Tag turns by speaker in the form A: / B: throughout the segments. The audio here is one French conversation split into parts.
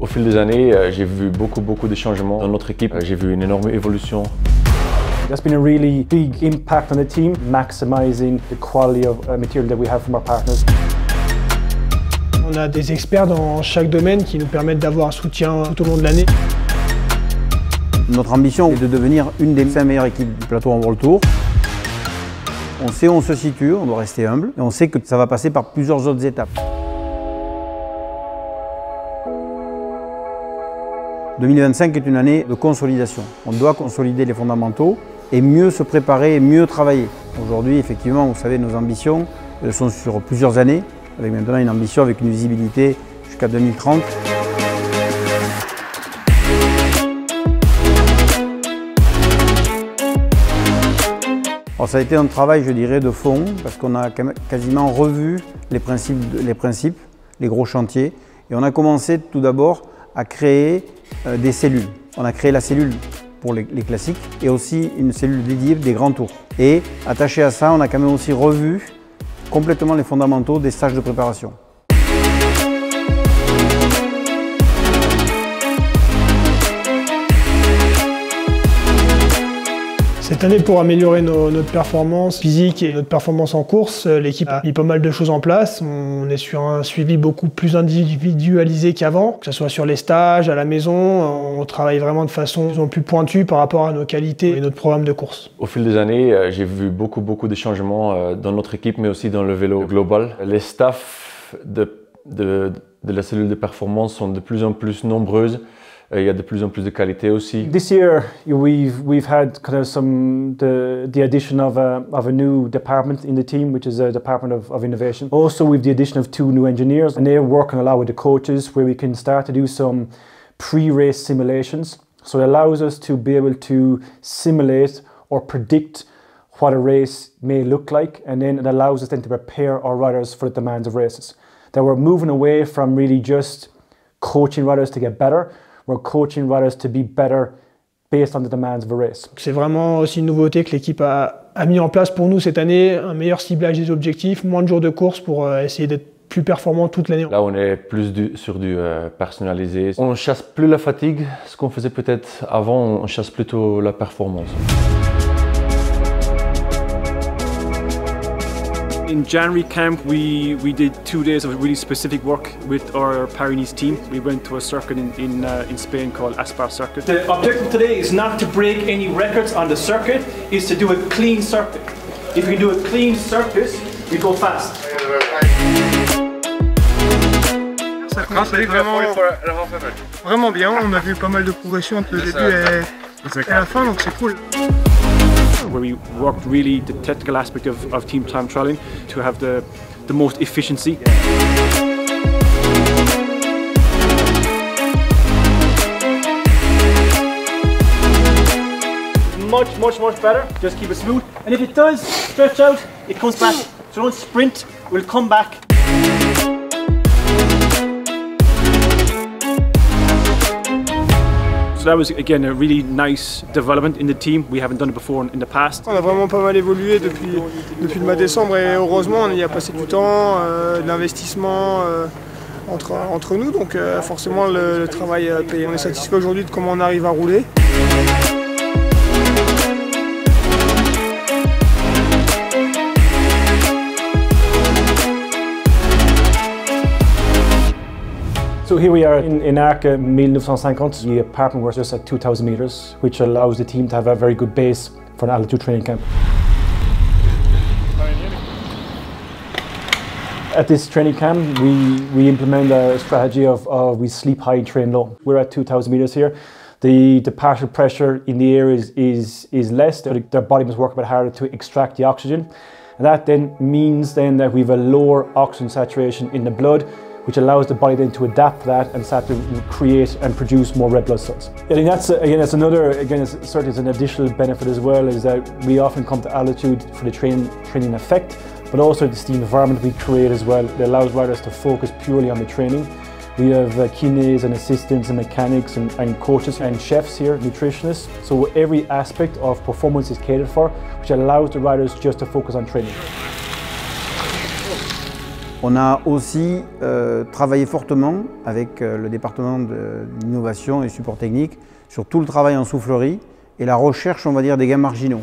A: Au fil des années, j'ai vu beaucoup de changements dans notre équipe. J'ai vu une énorme évolution.
B: There's been a really big impact on the team, maximizing the quality of material that we have from our partners.
C: On a des experts dans chaque domaine qui nous permettent d'avoir un soutien tout au long de l'année.
D: Notre ambition est de devenir une des 5 meilleures équipes du plateau en World Tour. On sait où on se situe, on doit rester humble et on sait que ça va passer par plusieurs autres étapes. 2025 est une année de consolidation. On doit consolider les fondamentaux et mieux se préparer et mieux travailler. Aujourd'hui, effectivement, vous savez, nos ambitions elles sont sur plusieurs années, avec maintenant une ambition avec une visibilité jusqu'à 2030. Alors ça a été un travail, je dirais, de fond, parce qu'on a quasiment revu les principes, les gros chantiers, et on a commencé tout d'abord à créer des cellules. On a créé la cellule pour les classiques et aussi une cellule dédiée des grands tours. Et attaché à ça, on a quand même aussi revu complètement les fondamentaux des stages de préparation.
C: Cette année, pour améliorer notre performance physique et notre performance en course, l'équipe a mis pas mal de choses en place. On est sur un suivi beaucoup plus individualisé qu'avant, que ce soit sur les stages, à la maison. On travaille vraiment de façon plus pointue par rapport à nos qualités et notre programme de course.
A: Au fil des années, j'ai vu beaucoup de changements dans notre équipe, mais aussi dans le vélo global. Les staffs de la cellule de performance sont de plus en plus nombreuses. Il y a de plus en plus de qualité aussi.
B: This year, we've had kind of the addition of a new department in the team, which is a department of innovation. Also, we've the addition of 2 new engineers, and they're working a lot with the coaches, where we can start to do some pre-race simulations. So it allows us to be able to simulate or predict what a race may look like, and then it allows us then to prepare our riders for the demands of races. That we're moving away from really just coaching riders to get better. We're coaching riders to be better based on the demands of a race.
C: C'est vraiment aussi une nouveauté que l'équipe a mis en place pour nous cette année, un meilleur ciblage des objectifs, moins de jours de course pour essayer d'être plus performant toute l'année.
A: Là, on est plus sur du personnalisé. On chasse plus la fatigue, ce qu'on faisait peut-être avant, on chasse plutôt la performance.
E: In January camp, we did 2 days of really specific work with our Paris-Nice team. We went to a circuit in Spain called Aspar Circuit. The objective today is not to break any records on the circuit, is to do a clean circuit. If we do a clean circuit, we go fast.
C: Ça commence à aller vraiment bien. On a vu pas mal de progression entre le début et la fin, donc c'est cool.
E: Where we worked really the technical aspect of team time trialing to have the most efficiency. Much better. Just keep it smooth. And if it does stretch out, it comes back. So don't sprint, we'll come back. So that was again a really nice development in the team. We haven't done it before in the past.
C: On a vraiment pas mal évolué depuis le mois de décembre et heureusement on y a passé du temps, de l'investissement entre nous, donc forcément le travail a payé. On est satisfait aujourd'hui de comment on arrive à rouler.
B: So here we are in Arca 1950. The apartment was just at 2,000 meters, which allows the team to have a very good base for an altitude training camp. At this training camp, we implement a strategy of we sleep high, train low. We're at 2,000 meters here. The partial pressure in the air is less. Their body must work a bit harder to extract the oxygen. And that then means then that we have a lower oxygen saturation in the blood, which allows the body then to adapt to that and start to create and produce more red blood cells. I think that's another, it's certainly an additional benefit as well, is that we often come to altitude for the training effect, but also the environment we create as well. It allows riders to focus purely on the training. We have kines and assistants and mechanics and coaches and chefs here, nutritionists. So every aspect of performance is catered for, which allows the riders just to focus on training.
D: On a aussi travaillé fortement avec le département d'innovation et support technique sur tout le travail en soufflerie et la recherche, on va dire, des gains marginaux.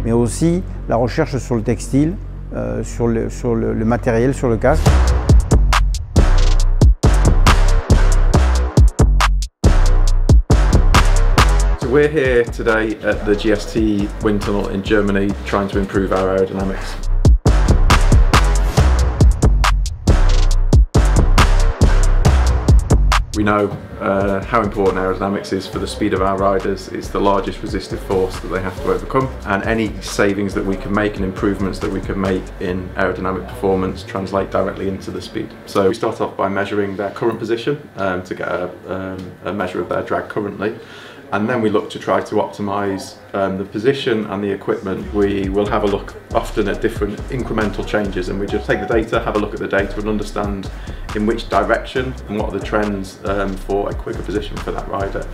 D: Mais aussi la recherche sur le textile, sur le matériel, sur le casque.
F: So we're here today at the GST wind tunnel in Germany trying to improve our aerodynamics. We know how important aerodynamics is for the speed of our riders. It's the largest resistive force that they have to overcome, and any savings that we can make and improvements that we can make in aerodynamic performance translate directly into the speed. So we start off by measuring their current position to get a measure of their drag currently. And then we look to try to optimise the position and the equipment. We will have a look often at different incremental changes, and we just take the data, have a look at the data and understand in which direction and what are the trends for a quicker position for that rider.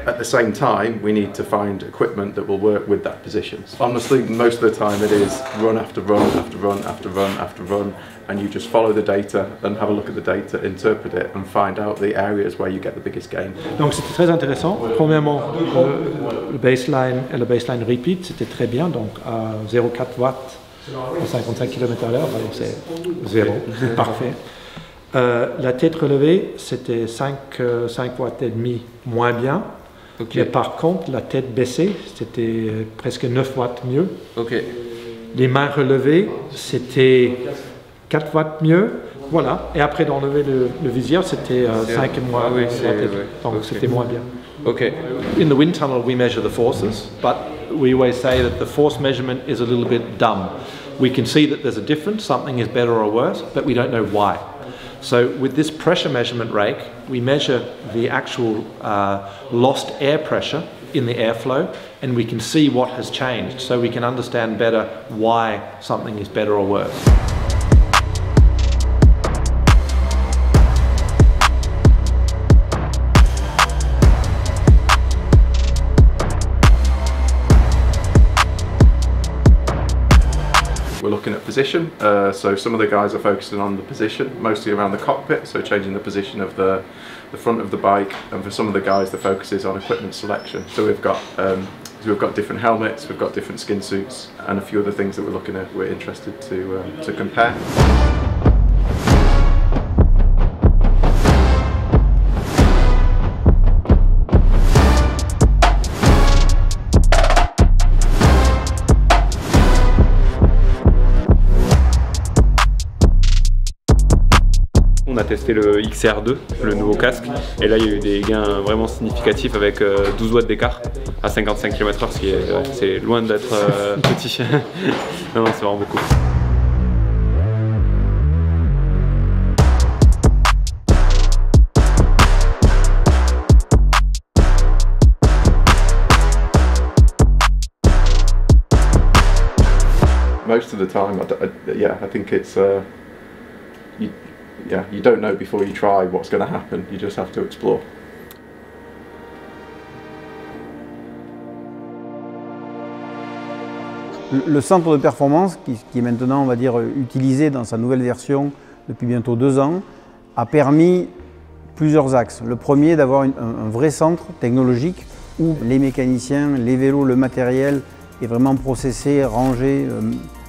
F: At the same time, we need to find equipment that will work with that position. Honestly, most of the time it is run after run after run after run after run, and you just follow the data and have a look at the data, interpret it and find out the areas where you get the biggest gain.
G: Donc c'était très intéressant. Premièrement, le baseline et le baseline repeat, c'était très bien, donc à 0,4 watts à 55 km/h, c'est 0, c'est parfait. La tête relevée, c'était 5 watts et demi moins bien. Okay. Mais par contre, la tête baissée, c'était presque 9 watts mieux. Okay. Les mains relevées, c'était 4 watts mieux. Voilà. Et après d'enlever le visier, c'était 5 et moins. Oui, donc c'était moins bien.
H: Okay. In the wind tunnel, we measure the forces, but we always say that the force measurement is a little bit dumb. We can see that there's a difference, something is better or worse, but we don't know why. So with this pressure measurement rake, we measure the actual lost air pressure in the airflow, and we can see what has changed, so we can understand better why something is better or worse.
F: We're looking at position, so some of the guys are focusing on the position, mostly around the cockpit, so changing the position of the front of the bike, and for some of the guys the focus is on equipment selection. So we've got different helmets, we've got different skin suits, and a few other things that we're looking at, we're interested to compare.
I: On a testé le XR2, le nouveau casque, et là il y a eu des gains vraiment significatifs avec 12 watts d'écart à 55 km/h, ce qui est c'est loin d'être petit. Non, c'est vraiment beaucoup.
F: Most of the time, I think it's you don't know before you try what's going to happen. You just have to explore.
D: Le centre de performance, qui est maintenant, on va dire, utilisé dans sa nouvelle version depuis bientôt 2 ans, a permis plusieurs axes. Le premier, d'avoir un vrai centre technologique où les mécaniciens, les vélos, le matériel est vraiment processé, rangé,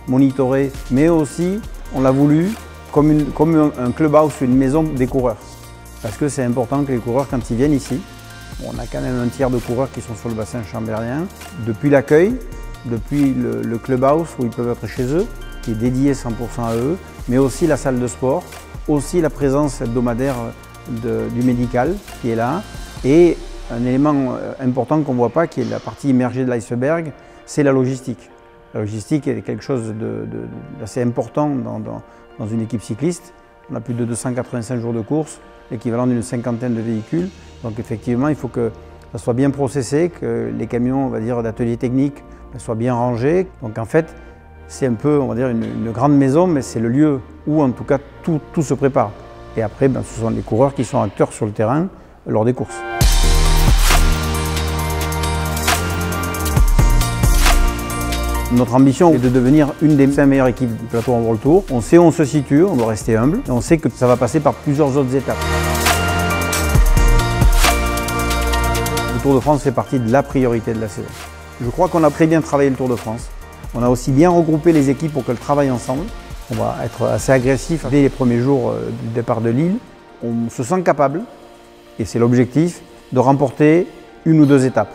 D: monitoré, mais aussi, on l'a voulu, comme un clubhouse, une maison des coureurs. Parce que c'est important que les coureurs, quand ils viennent ici, on a quand même un tiers de coureurs qui sont sur le bassin chambérien, depuis l'accueil, depuis le clubhouse où ils peuvent être chez eux, qui est dédié 100% à eux, mais aussi la salle de sport, aussi la présence hebdomadaire du médical qui est là, et un élément important qu'on ne voit pas, qui est la partie immergée de l'iceberg, c'est la logistique. La logistique est quelque chose d'assez important dans une équipe cycliste. On a plus de 285 jours de course, l'équivalent d'une 50aine de véhicules. Donc effectivement, il faut que ça soit bien processé, que les camions, on va dire, d'ateliers techniques soient bien rangés. Donc en fait, c'est un peu, on va dire, une grande maison, mais c'est le lieu où en tout cas tout se prépare. Et après, ce sont les coureurs qui sont acteurs sur le terrain lors des courses. Notre ambition est de devenir une des 5 meilleures équipes du plateau en World Tour. On sait où on se situe, on doit rester humble et on sait que ça va passer par plusieurs autres étapes. Le Tour de France fait partie de la priorité de la saison. Je crois qu'on a très bien travaillé le Tour de France. On a aussi bien regroupé les équipes pour qu'elles travaillent ensemble. On va être assez agressif dès les premiers jours du départ de Lille. On se sent capable, et c'est l'objectif, de remporter 1 ou 2 étapes.